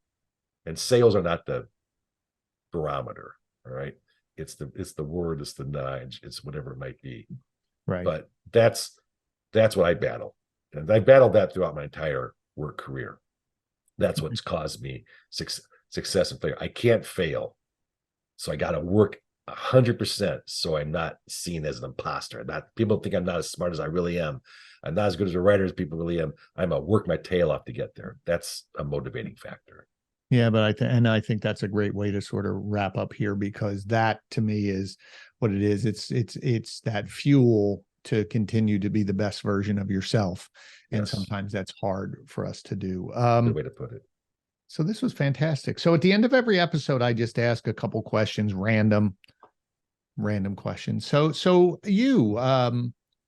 and sales are not the barometer. All right, it's the word, it's the nudge, it's whatever it might be. Right. But that's what I battle, and I battled that throughout my entire work career. That's what's caused me success and failure. I can't fail, so I got to work 100% so I'm not seen as an imposter. People think I'm not as smart as I really am. I'm not as good as a writer as people really am. I'm gonna work my tail off to get there. That's a motivating factor. Yeah, but I think that's a great way to sort of wrap up here, because that to me is what it is. It's that fuel to continue to be the best version of yourself. And sometimes that's hard for us to do. Good way to put it. So this was fantastic. So at the end of every episode, I just ask a couple questions, random questions. So you,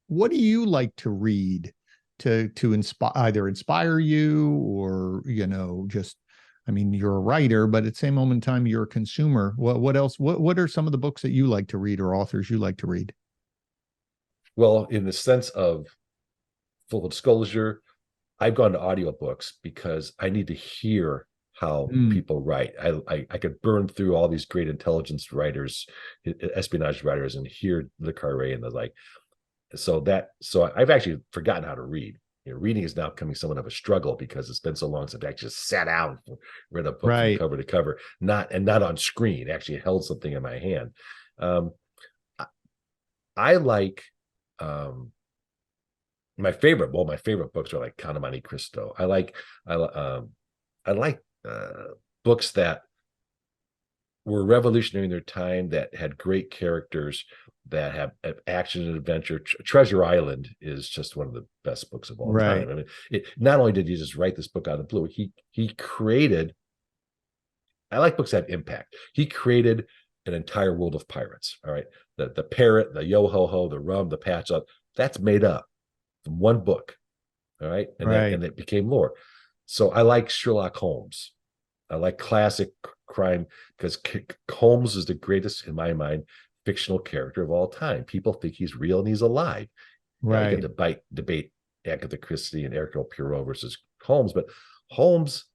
what do you like to read to inspire you, or, just, I mean, you're a writer, but at the same moment in time, you're a consumer. What else? What are some of the books that you like to read, or authors you like to read? Well, in the sense of full disclosure, I've gone to audiobooks because I need to hear how people write. I could burn through all these great intelligence writers, espionage writers, and hear Le Carre and the like. So I've actually forgotten how to read. Reading is now becoming somewhat of a struggle because it's been so long since I've actually just sat down and read a book from cover to cover, not on screen, actually held something in my hand. I like my favorite books are like Count of Monte Cristo. I like books that were revolutionary in their time, that had great characters, that have action and adventure. Treasure Island is just one of the best books of all time. I mean, not only did he just write this book out of the blue, he created. I like books that have impact. He created an entire world of pirates. All right, the parrot, the yo ho ho, the rum, the patch up. That's made up from one book. All right, and it became lore. So I like Sherlock Holmes. I like classic crime because Holmes is the greatest, in my mind, fictional character of all time. People think he's real and he's alive. Right. You can debate Agatha Christie and Hercule Poirot versus Holmes, but Holmes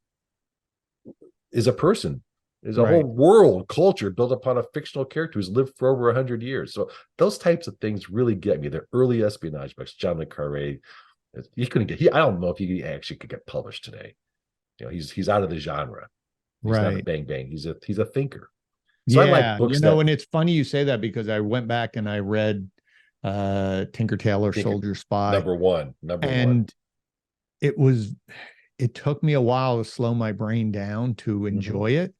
is a person. There's a whole world, culture built upon a fictional character who's lived for over 100 years. So those types of things really get me. The early espionage books, John le Carre, he couldn't get. I don't know if he actually could get published today. He's out of the genre. He's not a bang bang. He's a thinker. So I like books and it's funny you say that, because I went back and I read Tinker Tailor Soldier Spy. Number one. It took me a while to slow my brain down to enjoy it.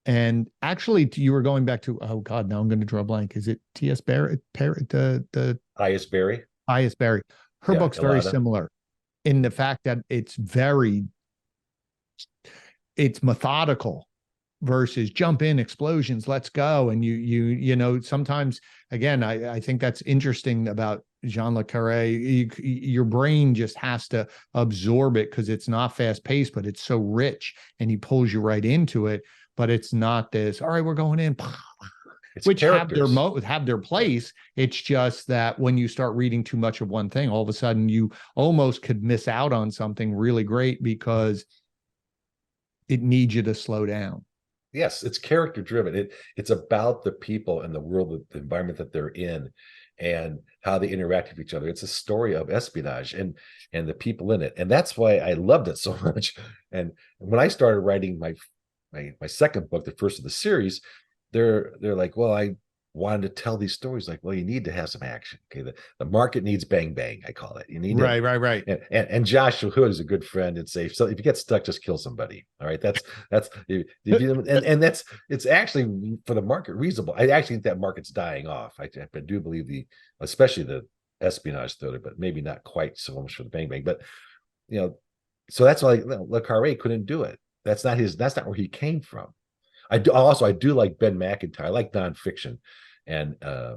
And actually, you were going back to, oh God, now I'm going to draw a blank. Is it T.S. Barrett? The I.S. Berry? I.S. Berry. Her book's very similar in the fact that it's methodical versus jump in, explosions, let's go. And sometimes, again, I think that's interesting about Jean le Carre. Your brain just has to absorb it because it's not fast paced, but it's so rich and he pulls you right into it. But it's not this, all right, we're going in, which have their place. It's just that when you start reading too much of one thing, all of a sudden you almost could miss out on something really great because it needs you to slow down. Yes, it's character driven. It's about the people and the world, the environment that they're in. and how they interact with each other. It's a story of espionage and the people in it. And that's why I loved it so much. And when I started writing my second book, the first of the series, they're like, well, I wanted to tell these stories. Like, well, you need to have some action. Okay. The market needs bang, bang. I call it. You need right. And Josh Hood is a good friend and say, so if you get stuck, just kill somebody. All right. That's it's actually for the market reasonable. I actually think that market's dying off. I do believe especially the espionage thriller, but maybe not quite so much for the bang, bang, but so that's why Le Carre couldn't do it. That's not where he came from. I do like Ben McIntyre. I like nonfiction. And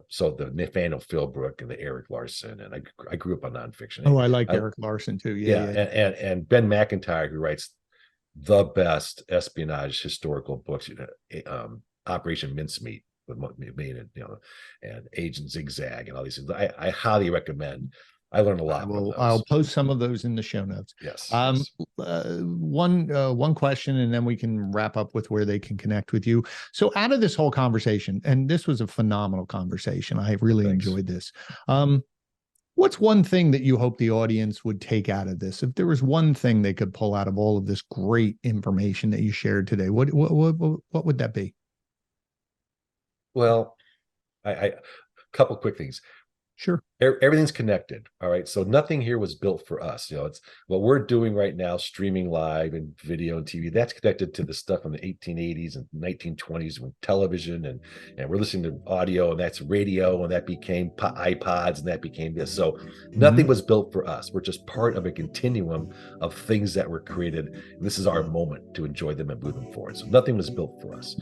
so the Nathaniel Philbrook and the Eric Larson, and I grew up on nonfiction. Oh, I like Eric Larson too. Yeah. And Ben McIntyre, who writes the best espionage historical books, Operation Mincemeat with and Agent Zigzag and all these things. I highly recommend. I learned a lot. I'll post some of those in the show notes. Yes. One question, and then we can wrap up with where they can connect with you. So out of this whole conversation, and this was a phenomenal conversation. I really enjoyed this. What's one thing that you hope the audience would take out of this? If there was one thing they could pull out of all of this great information that you shared today, what would that be? Well, a couple quick things. Sure. Everything's connected. All right. So nothing here was built for us. It's what we're doing right now, streaming live and video and TV. That's connected to the stuff from the 1880s and 1920s with television, and we're listening to audio, and that's radio, and that became iPods, and that became this. So nothing was built for us. We're just part of a continuum of things that were created. And this is our moment to enjoy them and move them forward. So nothing was built for us.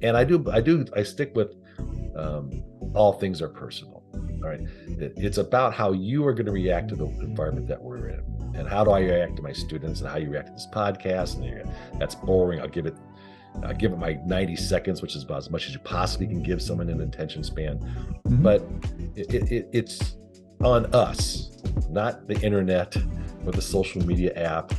And I stick with all things are personal. All right. It's about how you are going to react to the environment that we're in. And how do I react to my students, and how you react to this podcast? And that's boring. I'll give it my 90 seconds, which is about as much as you possibly can give someone in an attention span. But it's on us, not the internet or the social media app,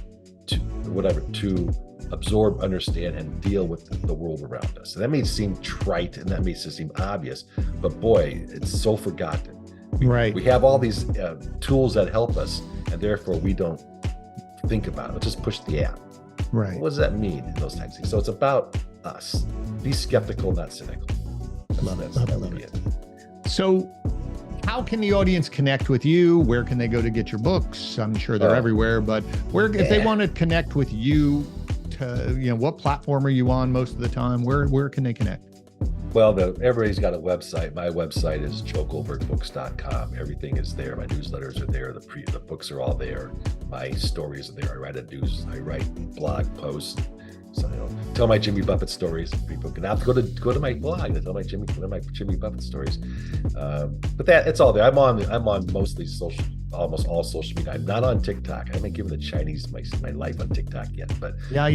to absorb, understand, and deal with the world around us. And that may seem trite, and that may seem obvious, but boy, it's so forgotten. We have all these tools that help us, and therefore we don't think about it. Let's just push the app. Right. What does that mean in those types of things? So it's about us. Be skeptical, not cynical. Love it. So how can the audience connect with you? Where can they go to get your books? I'm sure they're everywhere, but if they want to connect with you, what platform are you on most of the time? Where can they connect? Well, everybody's got a website. My website is joegoldbergbooks.com. Everything is there. My newsletters are there. The books are all there. My stories are there. I write blog posts. So tell my Jimmy Buffett stories. People can have to go to my blog to tell my Jimmy Buffett stories. But it's all there. I'm on mostly almost all social media. I'm not on TikTok. I haven't given the Chinese my life on TikTok yet. But I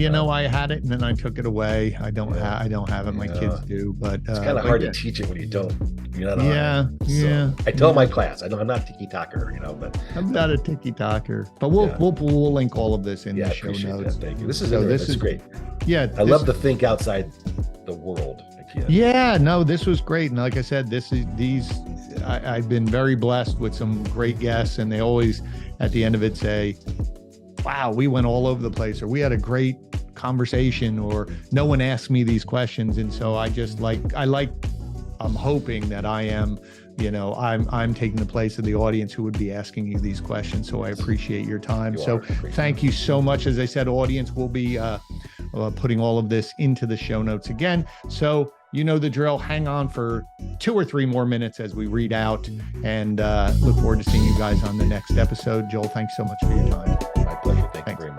had it and then I took it away. I don't have it. My kids do, but it's kind of hard to teach it when you're not on it. So I tell my class, I'm not a tiki-talker, but I'm not a tiki-talker. But we'll link all of this in the show notes. Thank you. This is great. Yeah, I love to think outside the world. This was great. And like I said, I've been very blessed with some great guests, and they always at the end of it say, wow, we went all over the place, or we had a great conversation, or no one asked me these questions. And so I'm hoping that I am, I'm taking the place of the audience who would be asking you these questions. So I appreciate your time. Thank you so much. As I said, audience, will be putting all of this into the show notes again. So you know the drill. Hang on for 2 or 3 more minutes as we read out, and look forward to seeing you guys on the next episode. Joel, thanks so much for your time. My pleasure. Thank you very much.